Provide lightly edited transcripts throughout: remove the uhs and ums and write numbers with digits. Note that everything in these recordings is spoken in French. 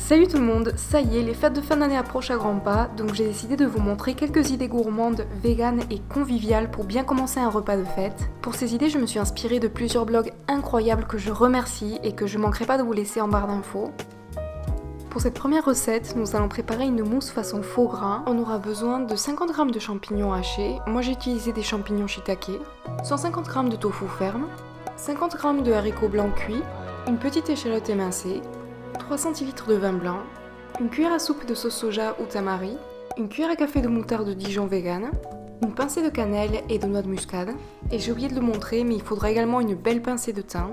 Salut tout le monde, ça y est, les fêtes de fin d'année approchent à grands pas, donc j'ai décidé de vous montrer quelques idées gourmandes, véganes et conviviales pour bien commencer un repas de fête. Pour ces idées, je me suis inspirée de plusieurs blogs incroyables que je remercie et que je manquerai pas de vous laisser en barre d'infos. Pour cette première recette, nous allons préparer une mousse façon faux gras. On aura besoin de 50 g de champignons hachés, moi j'ai utilisé des champignons shiitake, 150 g de tofu ferme, 50 g de haricots blancs cuits, une petite échalote émincée, 3 centilitres de vin blanc, une cuillère à soupe de sauce soja ou tamari, une cuillère à café de moutarde Dijon vegan, une pincée de cannelle et de noix de muscade, et j'ai oublié de le montrer mais il faudra également une belle pincée de thym.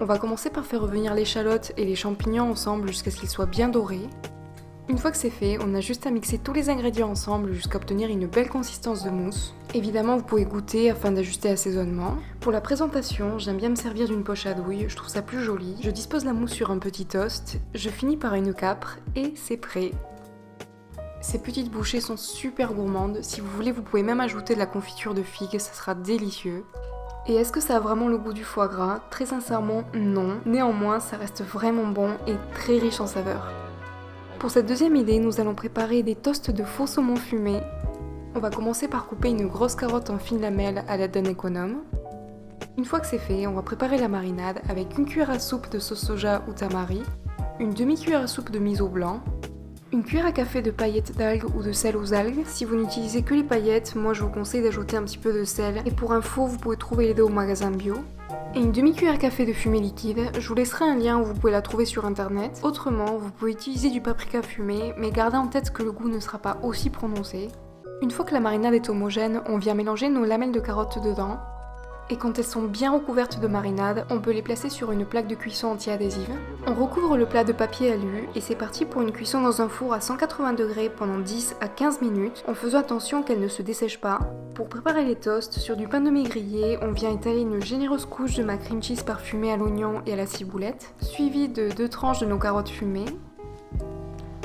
On va commencer par faire revenir l'échalote et les champignons ensemble jusqu'à ce qu'ils soient bien dorés. Une fois que c'est fait, on a juste à mixer tous les ingrédients ensemble jusqu'à obtenir une belle consistance de mousse. Évidemment, vous pouvez goûter afin d'ajuster l'assaisonnement. Pour la présentation, j'aime bien me servir d'une poche à douille, je trouve ça plus joli. Je dispose la mousse sur un petit toast, je finis par une capre et c'est prêt. Ces petites bouchées sont super gourmandes, si vous voulez vous pouvez même ajouter de la confiture de figues, ça sera délicieux. Et est-ce que ça a vraiment le goût du foie gras? Très sincèrement, non. Néanmoins, ça reste vraiment bon et très riche en saveurs. Pour cette deuxième idée, nous allons préparer des toasts de faux saumon fumé. On va commencer par couper une grosse carotte en fines lamelles à l'aide d'un économe. Une fois que c'est fait, on va préparer la marinade avec une cuillère à soupe de sauce soja ou tamari, une demi-cuillère à soupe de miso blanc, une cuillère à café de paillettes d'algues ou de sel aux algues. Si vous n'utilisez que les paillettes, moi je vous conseille d'ajouter un petit peu de sel. Et pour info, vous pouvez trouver les deux au magasin bio. Et une demi-cuillère à café de fumée liquide, je vous laisserai un lien où vous pouvez la trouver sur internet. Autrement, vous pouvez utiliser du paprika fumé, mais gardez en tête que le goût ne sera pas aussi prononcé. Une fois que la marinade est homogène, on vient mélanger nos lamelles de carottes dedans. Et quand elles sont bien recouvertes de marinade, on peut les placer sur une plaque de cuisson anti-adhésive. On recouvre le plat de papier alu et c'est parti pour une cuisson dans un four à 180 degrés pendant 10 à 15 minutes, en faisant attention qu'elle ne se dessèche pas. Pour préparer les toasts, sur du pain de mie grillé, on vient étaler une généreuse couche de ma cream cheese parfumée à l'oignon et à la ciboulette, suivie de 2 tranches de nos carottes fumées,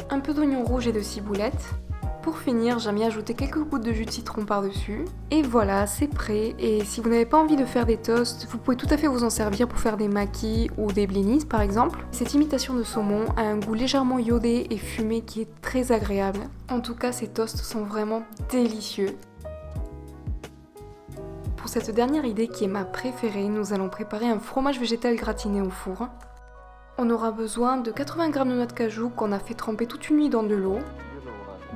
un peu d'oignon rouge et de ciboulette. Pour finir, j'aime bien ajouter quelques gouttes de jus de citron par-dessus. Et voilà, c'est prêt. Et si vous n'avez pas envie de faire des toasts, vous pouvez tout à fait vous en servir pour faire des makis ou des blinis par exemple. Cette imitation de saumon a un goût légèrement iodé et fumé qui est très agréable. En tout cas, ces toasts sont vraiment délicieux. Pour cette dernière idée qui est ma préférée, nous allons préparer un fromage végétal gratiné au four. On aura besoin de 80 g de noix de cajou qu'on a fait tremper toute une nuit dans de l'eau,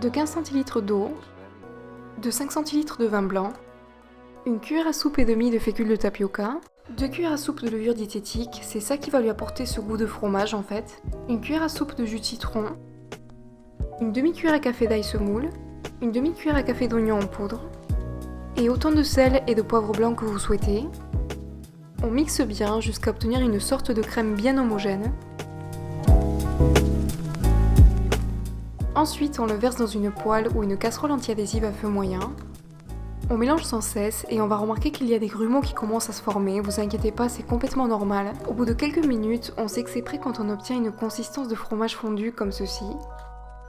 de 15 centilitres d'eau, de 5 centilitres de vin blanc, une cuillère à soupe et demie de fécule de tapioca, 2 cuillères à soupe de levure diététique, c'est ça qui va lui apporter ce goût de fromage en fait, une cuillère à soupe de jus de citron, une demi-cuillère à café d'ail semoule, une demi-cuillère à café d'oignon en poudre, et autant de sel et de poivre blanc que vous souhaitez. On mixe bien jusqu'à obtenir une sorte de crème bien homogène. Ensuite, on le verse dans une poêle ou une casserole anti-adhésive à feu moyen. On mélange sans cesse et on va remarquer qu'il y a des grumeaux qui commencent à se former, vous inquiétez pas, c'est complètement normal. Au bout de quelques minutes, on sait que c'est prêt quand on obtient une consistance de fromage fondu comme ceci.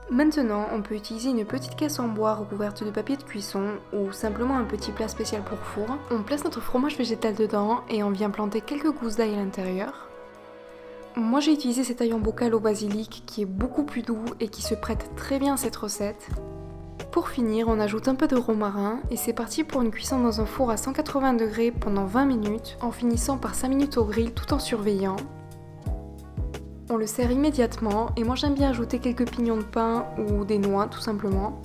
Maintenant, on peut utiliser une petite caisse en bois recouverte de papier de cuisson ou simplement un petit plat spécial pour four. On place notre fromage végétal dedans et on vient planter quelques gousses d'ail à l'intérieur. Moi j'ai utilisé cet ail en bocal au basilic qui est beaucoup plus doux et qui se prête très bien à cette recette. Pour finir, on ajoute un peu de romarin et c'est parti pour une cuisson dans un four à 180 degrés pendant 20 minutes en finissant par 5 minutes au grill tout en surveillant. On le sert immédiatement et moi j'aime bien ajouter quelques pignons de pain ou des noix tout simplement.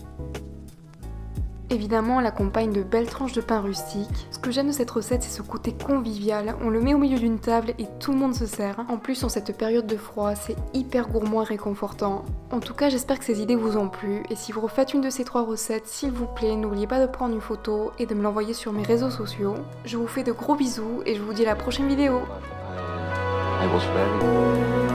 Évidemment, on l'accompagne de belles tranches de pain rustique. Ce que j'aime de cette recette, c'est ce côté convivial. On le met au milieu d'une table et tout le monde se sert. En plus, en cette période de froid, c'est hyper gourmand et réconfortant. En tout cas, j'espère que ces idées vous ont plu. Et si vous refaites une de ces 3 recettes, s'il vous plaît, n'oubliez pas de prendre une photo et de me l'envoyer sur mes réseaux sociaux. Je vous fais de gros bisous et je vous dis à la prochaine vidéo. I was very